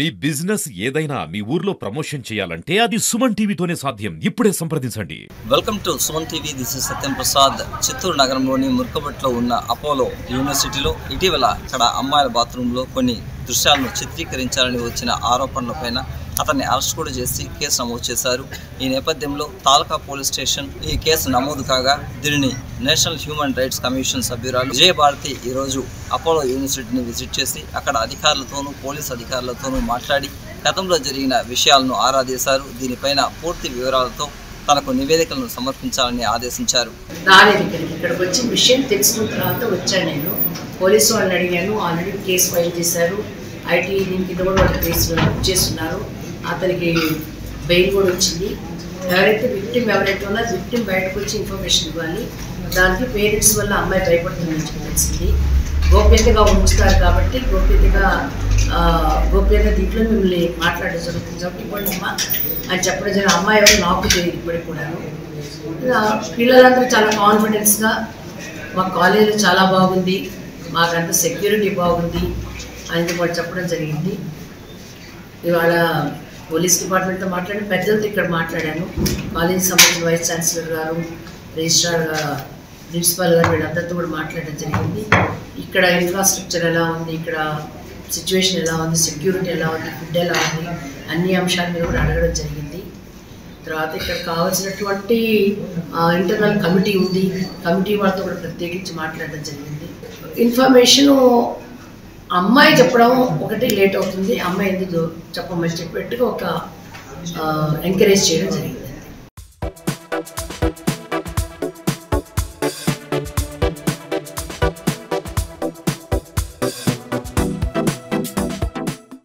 మీ business ఏదైనా మీ ఊర్లో promotion చేయాలంటే అది సుమన్ టీవీతోనే సాధ్యం. ఇప్పుడే సంప్రదించండి. Welcome to Suman TV. This is Satyam Prasad. Chittoor నగరంలోని ముర్కబట్లో ఉన్న అపోలో యూనివర్సిటీలో ఇటీవల ఇక్కడ అమ్మాయిల బాత్రూంలో కొన్ని దృశ్యాలను చిత్రీకరించాలని వచ్చిన ఆరోపణలపైన అతన్ని అరెస్ట్ కూడా చేసి కేసు నమోదు చేశారు. ఈ నేపథ్యంలో తాలూకా పోలీస్ స్టేషన్ ఈ కేసు నమోదు కాగా దీనిని నేషనల్ హ్యూమన్ రైట్స్ కమిషన్ సభ్యురాలు విజయభారతి ఈరోజు అపోలో యూనివర్సిటీని విజిట్ చేసి అక్కడ అధికారులతోనూ పోలీస్ అధికారులతోనూ మాట్లాడి గతంలో జరిగిన విషయాలను ఆరా తీశారు. దీనిపైన పూర్తి వివరాలతో తనకు నివేదికలను సమర్పించాలని ఆదేశించారు. ఇక్కడికి వచ్చి విషయం తెలుసుకున్న తర్వాత వచ్చాను. నేను పోలీసు వాళ్ళని అడిగాను. ఆల్రెడీ కేసు ఫైల్ చేశారు. ఐటీ దీని కింద కూడా వాళ్ళు కేసు బుక్ చేస్తున్నారు. అతనికి బెయిల్ కూడా వచ్చింది. ఎవరైతే ఎవరైతే ఉన్నారో విక్టిమ్ బయటకు వచ్చి ఇన్ఫర్మేషన్ ఇవ్వాలి. దానికి పేరెంట్స్ వల్ల అమ్మాయి భయపడుతుందని తెలిసింది. గోప్యతగా ఉంచుతారు కాబట్టి గోప్యత దీంట్లో మిమ్మల్ని మాట్లాడడం జరుగుతుంది కాబట్టి ఇవ్వండి అమ్మా అని చెప్పడం జరిగిన అమ్మాయి ఎవరు నాకు తెలియదు ఇప్పటికి కూడాను. పిల్లలందరూ చాలా కాన్ఫిడెన్స్గా మా కాలేజీలో చాలా బాగుంది, మాకంతా సెక్యూరిటీ బాగుంది అని కూడా చెప్పడం జరిగింది. ఇవాళ పోలీస్ డిపార్ట్మెంట్తో మాట్లాడి పెద్దలతో ఇక్కడ మాట్లాడాను. కాలేజీకి సంబంధించిన వైస్ ఛాన్సలర్ గారు, రిజిస్ట్రార్ ప్రిన్సిపాల్ గారు వీళ్ళందరితో కూడా మాట్లాడడం జరిగింది. ఇక్కడ ఇన్ఫ్రాస్ట్రక్చర్ ఎలా ఉంది, ఇక్కడ సిచ్యువేషన్ ఎలా ఉంది, సెక్యూరిటీ ఎలా ఉంది, ఫుడ్ ఎలా ఉంది, అన్ని అంశాల మీద కూడా అడగడం జరిగింది. తర్వాత ఇక్కడ కావాల్సినటువంటి ఇంటర్నల్ కమిటీ ఉంది. కమిటీ వాళ్ళతో కూడా ప్రత్యేకించి మాట్లాడడం జరిగింది. ఇన్ఫర్మేషను అమ్మాయి చెప్పడం ఒకటి లేట్ అవుతుంది, అమ్మాయి ఎందుకు చెప్పమని చెప్పేట్టుగా ఒక ఎంకరేజ్ చేయడం జరిగింది.